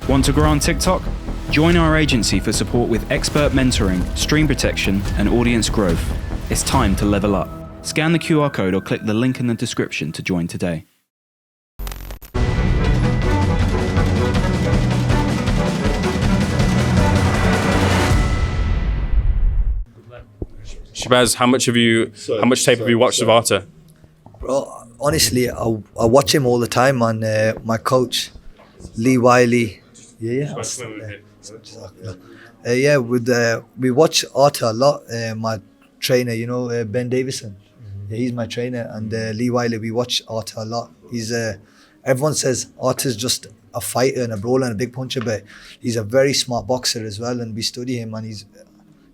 Want to grow on TikTok? Join our agency for support with expert mentoring, stream protection, and audience growth. It's time to level up. Scan the QR code or click the link in the description to join today. Shabaz, how much tape have you watched of Artur? Bro, honestly, I watch him all the time, and my coach, Lee Wiley. We watch Artur a lot. My trainer, Ben Davison. Yeah, he's my trainer, and Lee Wiley. We watch Artur a lot. He's everyone says Artur's just a fighter and a brawler and a big puncher, but he's a very smart boxer as well. And we study him, and he's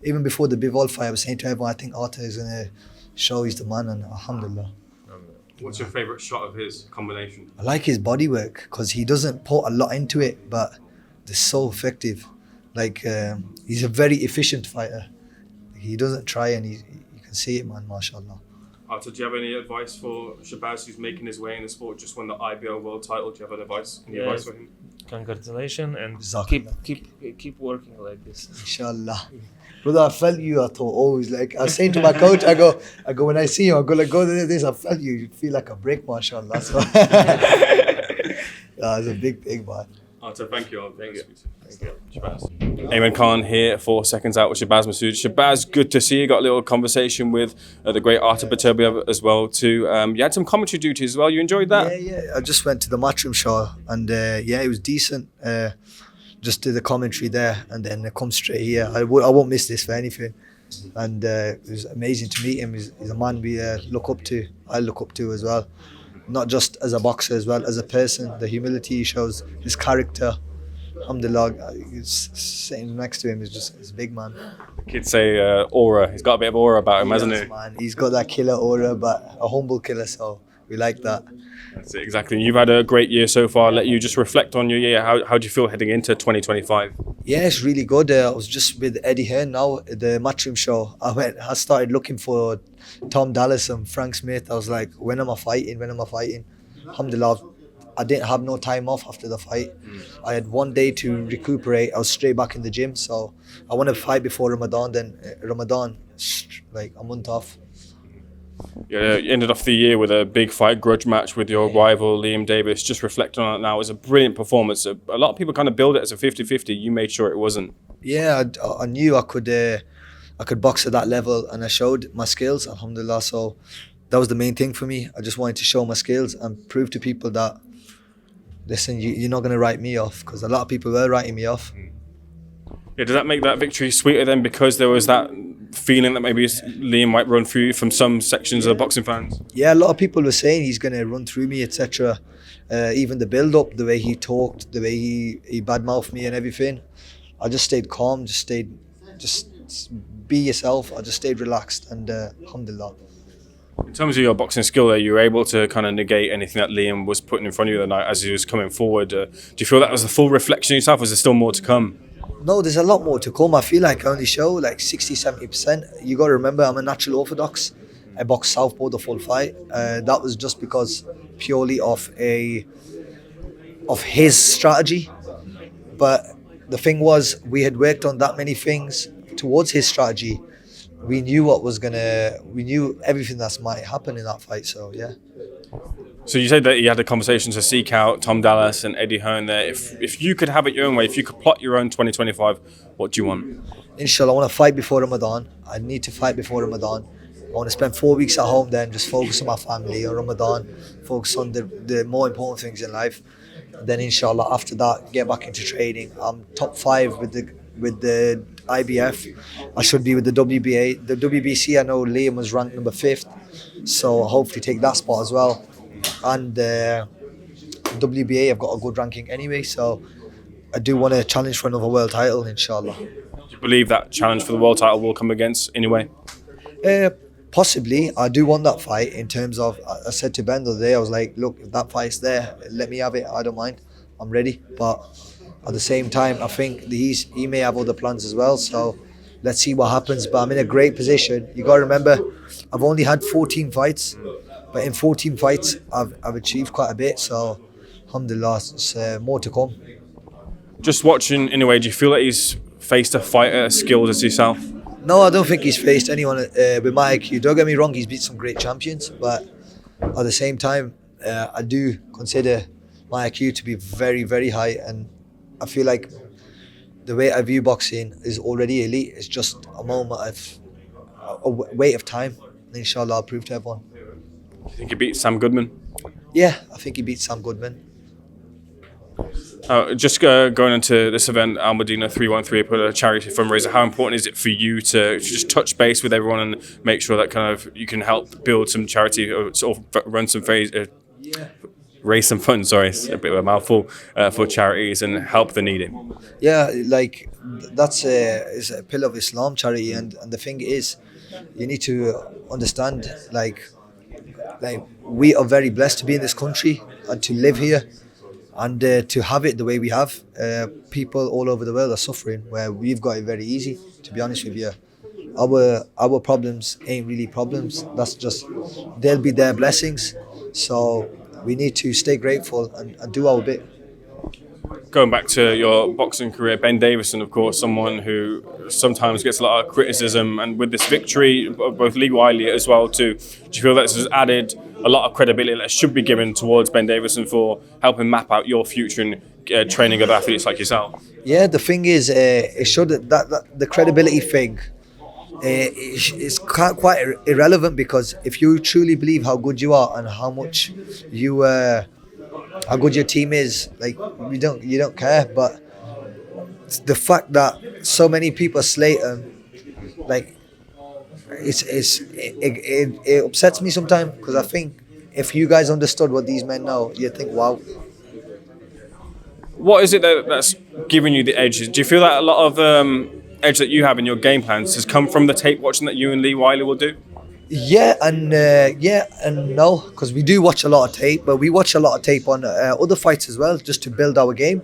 even before the Bivol fight, I was saying to everyone, I think Artur is gonna show he's the man, and alhamdulillah. What's your favourite shot of his combination? I like his body work because he doesn't put a lot into it, but it's so effective. He's a very efficient fighter. He doesn't try, and you can see it, man, mashallah. Artur, do you have any advice for Shabaz, who's making his way in the sport, just won the IBO world title? Do you have any advice for him? Congratulations, and keep working like this. Inshallah. Brother, I felt you, I thought always. I was saying to my coach, I go when I see you, I go this, I felt you. You feel like a brick, mashallah. So it's a big man. Artur, thank you. Thank you. Shabaz. Ayman Khan here for Seconds Out with Shabaz Masoud. Shabaz, good to see you. Got a little conversation with the great Artur Beterbiev as well too. You had some commentary duties as well. You enjoyed that? Yeah. I just went to the Matchroom show, and it was decent. Just did the commentary there, and then come straight here. I won't miss this for anything. And it was amazing to meet him. He's a man we look up to. I look up to as well. Not just as a boxer, as well as a person. The humility he shows, his character. Alhamdulillah, sitting next to him is just a big man. The kids say aura. He's got a bit of aura about him, hasn't he? Man. He's got that killer aura, but a humble killer, so we like that. That's it, exactly. You've had a great year so far. I'll let you just reflect on your year. How do you feel heading into 2025? Yeah, it's really good. I was just with Eddie Hearn now at the Matchroom show. I started looking for Tom Dallas and Frank Smith. I was like, when am I fighting? Alhamdulillah, I didn't have no time off after the fight. I had 1 day to recuperate. I was straight back in the gym. So I want to fight before Ramadan. Then Ramadan, like a month off. Yeah, you ended off the year with a big fight grudge match with your rival Liam Davis. Just reflecting on it now, it was a brilliant performance. A lot of people kind of build it as a 50-50. You made sure it wasn't. Yeah, I knew I could box at that level, and I showed my skills, alhamdulillah. So that was the main thing for me. I just wanted to show my skills and prove to people that, listen, you're not going to write me off, because a lot of people were writing me off. Yeah, does that make that victory sweeter then, because there was that feeling that maybe Liam might run through you from some sections of the boxing fans? Yeah, a lot of people were saying he's going to run through me, etc. Even the build-up, the way he talked, the way he badmouthed me and everything. I just stayed calm, just be yourself. I just stayed relaxed, and alhamdulillah. In terms of your boxing skill there, you were able to kind of negate anything that Liam was putting in front of you the night as he was coming forward. Do you feel that was the full reflection of yourself, or is there still more to come? No, there's a lot more to come. I feel like I only show like 60-70%. You got to remember, I'm a natural orthodox. I boxed southpaw the full fight. That was just because purely of his strategy. But the thing was, we had worked on that many things towards his strategy. We knew we knew everything that might happen in that fight. So yeah. So you said that you had the conversation to seek out Tom Dallas and Eddie Hearn there. If you could have it your own way, if you could plot your own 2025, what do you want? Inshallah, I want to fight before Ramadan. I need to fight before Ramadan. I want to spend 4 weeks at home, then just focus on my family, on Ramadan, focus on the more important things in life. Then inshallah, after that, get back into training. I'm top 5 with the IBF. I should be with the WBA. The WBC, I know Liam was ranked number 5th, so hopefully take that spot as well. And WBA, I've got a good ranking anyway, so I do want to challenge for another world title, inshallah. Do you believe that challenge for the world title will come against anyway? Possibly. I do want that fight. In terms of, I said to Ben the other day, I was like, look, if that fight's there, let me have it. I don't mind. I'm ready. But at the same time, I think he may have other plans as well. So let's see what happens. But I'm in a great position. You got to remember, I've only had 14 fights. But in 14 fights, I've achieved quite a bit. So alhamdulillah, it's more to come. Do Just watching in a way, do you feel that he's faced a fighter as skilled as yourself? No, I don't think he's faced anyone with my IQ. Don't get me wrong, he's beat some great champions, but at the same time, I do consider my IQ to be very, very high, and I feel like the way I view boxing is already elite. It's just a moment of a wait of time. And inshallah, I'll prove to everyone. Do you think he beat Sam Goodman? Yeah, I think he beat Sam Goodman. Just going into this event, Al Medina 313 put a charity fundraiser. How important is it for you to just touch base with everyone and make sure that kind of you can help build some charity or sort of run some raise some funds? Sorry, it's a bit of a mouthful for charities and help the needy. Yeah, like that's is a pillar of Islam, charity, and the thing is, you need to understand like we are very blessed to be in this country and to live here. And to have it the way we have, people all over the world are suffering where we've got it very easy, to be honest with you. Our problems ain't really problems. That's just, they'll be their blessings. So we need to stay grateful and do our bit. Going back to your boxing career, Ben Davison, of course, someone who sometimes gets a lot of criticism, and with this victory, both Lee Wiley as well too, do you feel that this has added a lot of credibility that should be given towards Ben Davison for helping map out your future in training of athletes like yourself? Yeah, the thing is, it showed that the credibility thing is quite irrelevant, because if you truly believe how good you are and how much you how good your team is, like you don't care. But the fact that so many people slate him, like it upsets me sometimes, because I think if you guys understood what these men know, you'd think, wow. What is it that's giving you the edge? Do you feel that a lot of edge that you have in your game plans has come from the tape watching that you and Lee Wiley will do? Yeah and no, because we do watch a lot of tape, but we watch a lot of tape on other fights as well, just to build our game.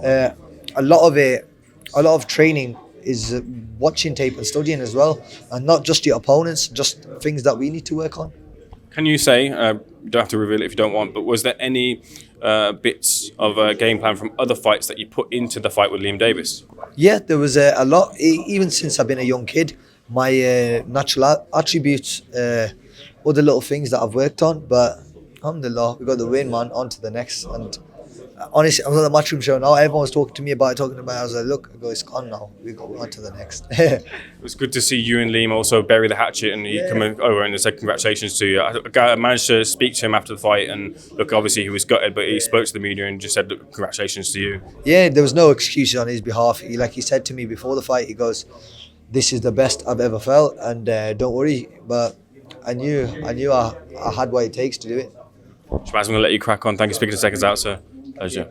A lot of training is watching tape and studying as well, and not just your opponents, just things that we need to work on. Can you say, you don't have to reveal it if you don't want, but was there any bits of a game plan from other fights that you put into the fight with Liam Davis? Yeah, there was a lot, even since I've been a young kid. My natural attributes, other little things that I've worked on, but alhamdulillah, we got the win, man. On to the next. And honestly, I was on the Matchroom show now. Everyone was talking to me about it. I was like, look, I go, it's gone now. We go on to the next. It was good to see you and Liam also bury the hatchet, and he come over and said congratulations to you. I managed to speak to him after the fight, and look, obviously he was gutted, but he spoke to the media and just said congratulations to you. Yeah, there was no excuses on his behalf. He said to me before the fight, he goes, this is the best I've ever felt, and don't worry. But I knew I had what it takes to do it. Shabaz, I'm going to let you crack on. Thank you for speaking to Seconds Out, sir. Pleasure.